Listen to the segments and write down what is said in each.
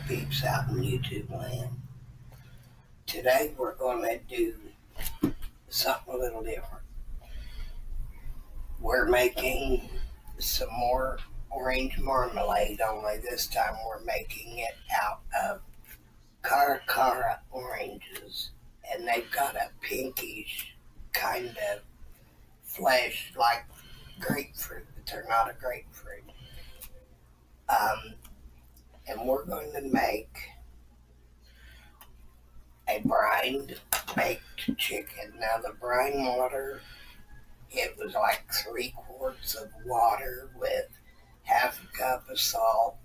peeps out in YouTube land. Today we're going to do something a little different. We're making some more orange marmalade, only this time we're making it out of Cara Cara oranges. And they've got a pinkish kind of flesh like grapefruit, but they're not a grapefruit. And we're going to make a brined baked chicken. Now the brine water, it was like 3 quarts of water with half a cup of salt,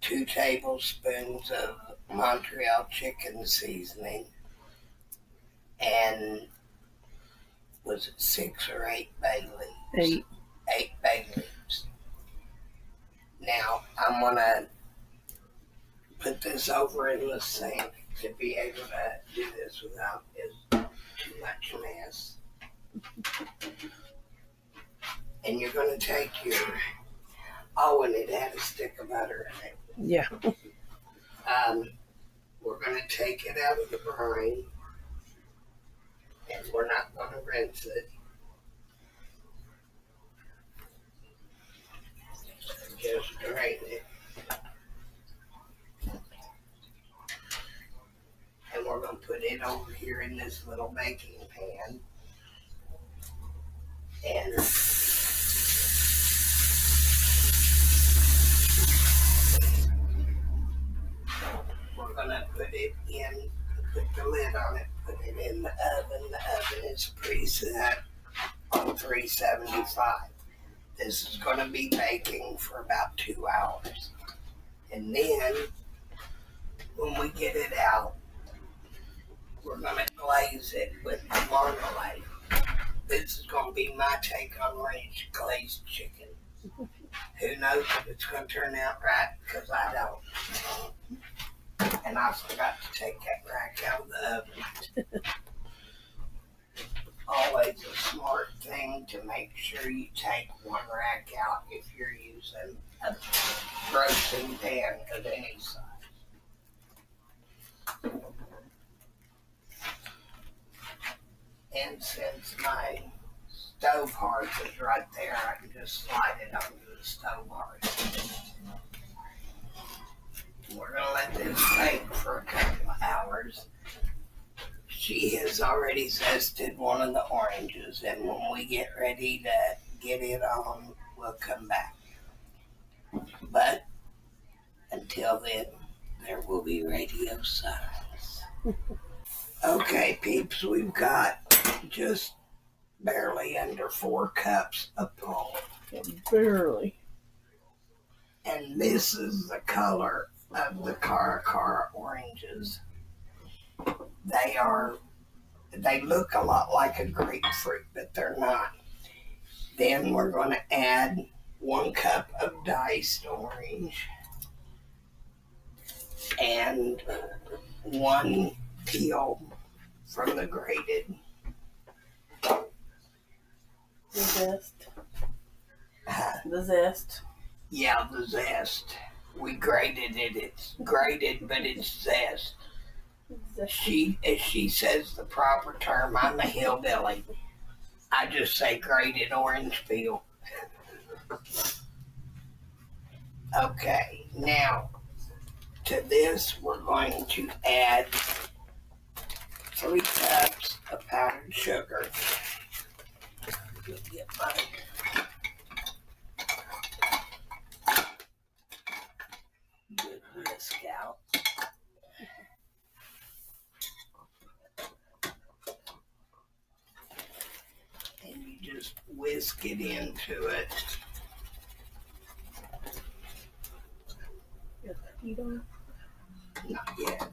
2 tablespoons of Montreal chicken seasoning, and was it 6 or 8 bay leaves? 8 bay leaves. Now I'm gonna put this over in the sink to be able to do this without too much mess. And you're going to take your, and it had a stick of butter in it. Yeah. We're going to take it out of the brine, and we're not going to rinse it. Just drain it. And we're going to put it over here in this little baking pan. And we're going to put it in, put the lid on it, put it in the oven. The oven is preset on 375. This is going to be baking for about 2 hours. And then, when we get it out, we're going to glaze it with the marmalade. This is going to be my take on Orange Glazed Chicken. Who knows if it's going to turn out right, because I don't. And I forgot to take that rack out of the oven. Always a smart thing to make sure you take one rack out if you're using a roasting pan of any size. And since my stove hearth is right there, I can just slide it onto the stove hearth. We're going to let this bake for a couple of hours. She has already zested one of the oranges, and when we get ready to get it on, we'll come back. But until then, there will be radio silence. Okay, peeps, we've got just barely under 4 cups of pulp. Barely. And this is the color of the Cara Cara oranges. They look a lot like a grapefruit, but they're not. Then we're going to add 1 cup of diced orange and 1 peel from the grated. The zest. The zest. Yeah, the zest. We grated it. It's grated, but it's zest. As she says the proper term, I'm a hillbilly. I just say grated orange peel. Okay, now to this we're going to add 3 cups of powdered sugar. Let me get my good whisk out. And you just whisk it into it. Not yet.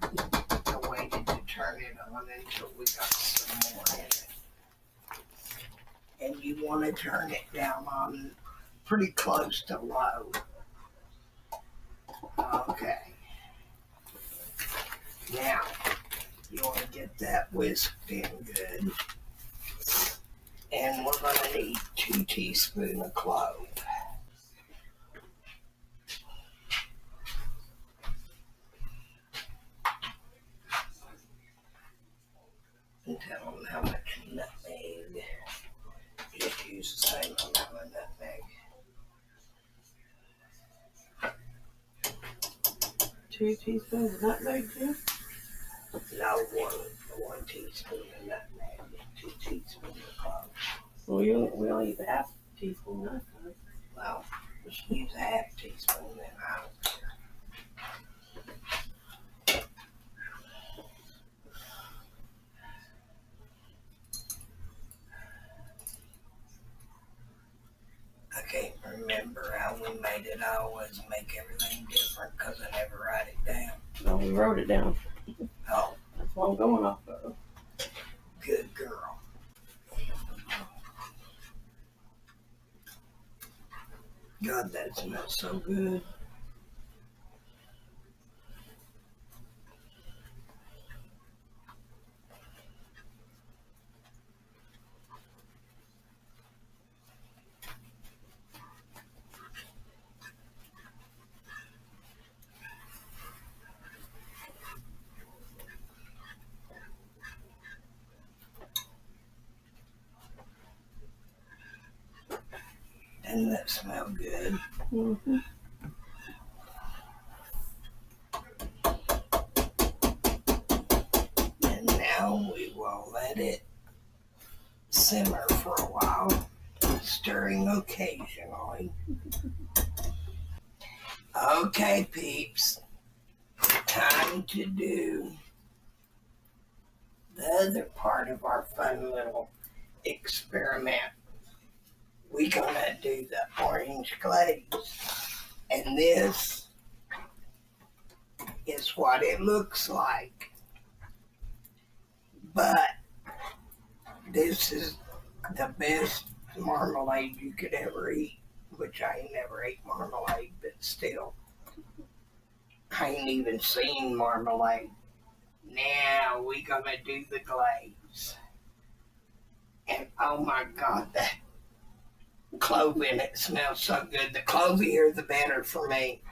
I waited to turn it on until we got some more in it. And you want to turn it down on pretty close to low. Okay. Now, you want to get that whisked in good. And we're going to need 2 teaspoons of clove. use the same amount of nutmeg. 2 teaspoons of nutmeg too? No, one teaspoon of nutmeg, 2 teaspoons of clove. Well, we only use a half teaspoon nutmeg. Well, we should use a half teaspoon, then I don't care. I can't remember how we made it. I always make everything different because I never write it down. No, we wrote it down. Oh, That's what I'm going off of. good girl. God, that smells so good. Doesn't that smell good? Mm-hmm. And now we will let it simmer for a while, stirring occasionally. Okay, peeps, time to do the other part of our fun little experiment. We're gonna do the orange glaze, and this is what it looks like. But this is the best marmalade you could ever eat, which I ain't never ate marmalade, but still, I ain't even seen marmalade. Now we gonna do the glaze, and oh my God, that clove in it smells so good. The clovier, the better for me.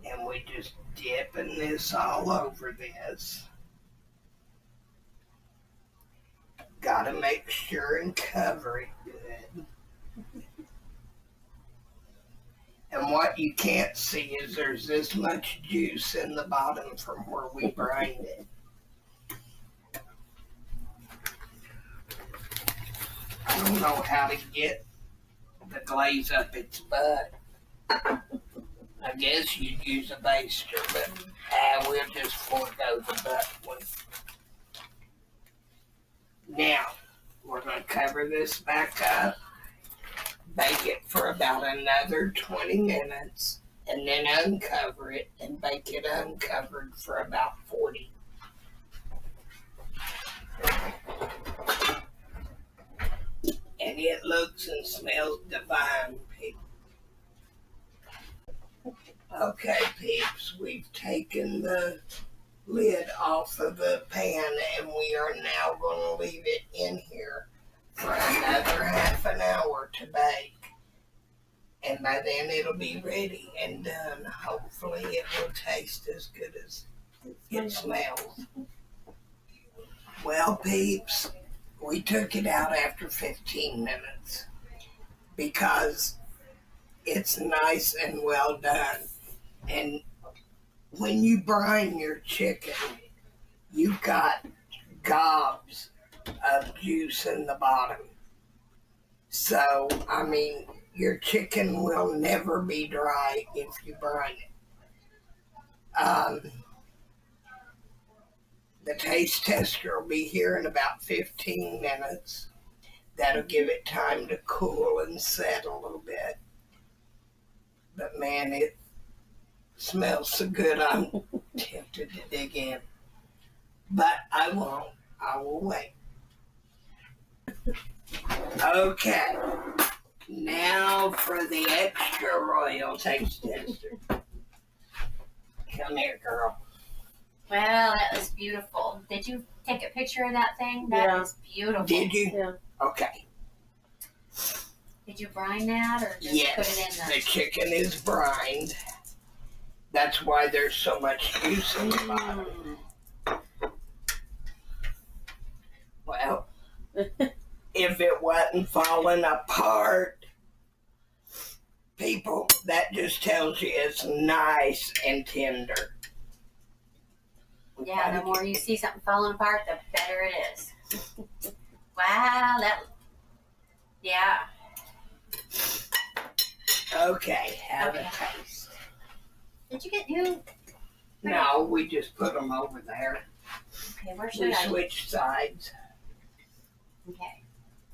And we just dipping this all over this. Gotta make sure and cover it good. And what you can't see is there's this much juice in the bottom from where we brined it. I don't know how to get the glaze up its butt. I guess you'd use a baster, but we'll just forego the butt one. Now, we're going to cover this back up, bake it for about another 20 minutes, and then uncover it and bake it uncovered for about 40. And it looks and smells divine, people. Okay, peeps, we've taken the lid off of the pan and we are now going to leave it in here for another half an hour to bake. And by then it'll be ready and done. Hopefully it will taste as good as it smells. Well, peeps, we took it out after 15 minutes because it's nice and well done. And when you brine your chicken, you've got gobs of juice in the bottom. So, I mean, your chicken will never be dry if you brine it. The taste tester will be here in about 15 minutes. That'll give it time to cool and set a little bit. But man, it smells so good, I'm tempted to dig in. But I won't. I will wait. Okay. Now for the extra royal taste tester. Come here, girl. Well, that was beautiful. Did you take a picture of that thing? That is beautiful. Did you? Yeah. Okay. Did you brine that or just Yes, put it in the chicken is brined. That's why there's so much juice in the bottom. Well, if it wasn't falling apart, people, that just tells you it's nice and tender. Yeah, the more you see something falling apart, the better it is. Wow, yeah. Okay, have Okay. a taste. Did you get new? No, we just put them over there. Okay, where should We I? switched sides. Okay.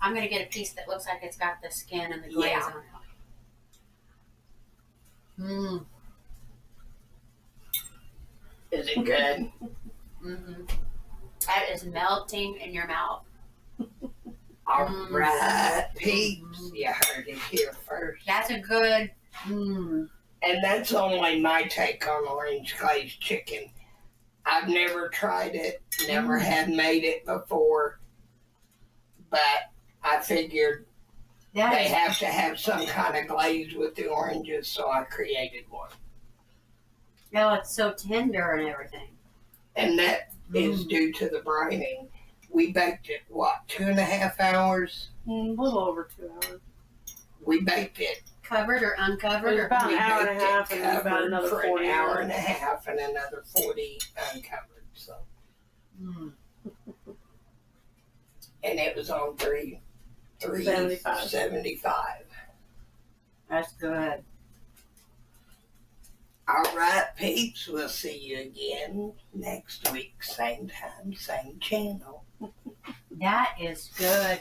I'm going to get a piece that looks like it's got the skin and the glaze Yeah. on it. Mmm. Is it good? Mm-hmm. That is melting in your mouth. All right, peeps. You heard it here first. That's a good. Mmm. And that's only my take on Orange Glazed Chicken. I've never tried it, never had made it before, but I figured That they is. have to have some kind of glaze with the oranges, so I created one. Oh, it's so tender and everything. And that is due to the brining. We baked it, 2.5 hours? A little over 2 hours. We baked it. Covered or uncovered? It was about We an hour and a baked it half and about covered another for 40 an hour minutes. and a half and another 40 uncovered. So, Mm. and it was on 75. 375. That's good. All right, peeps. We'll see you again next week, same time, same channel. That is good.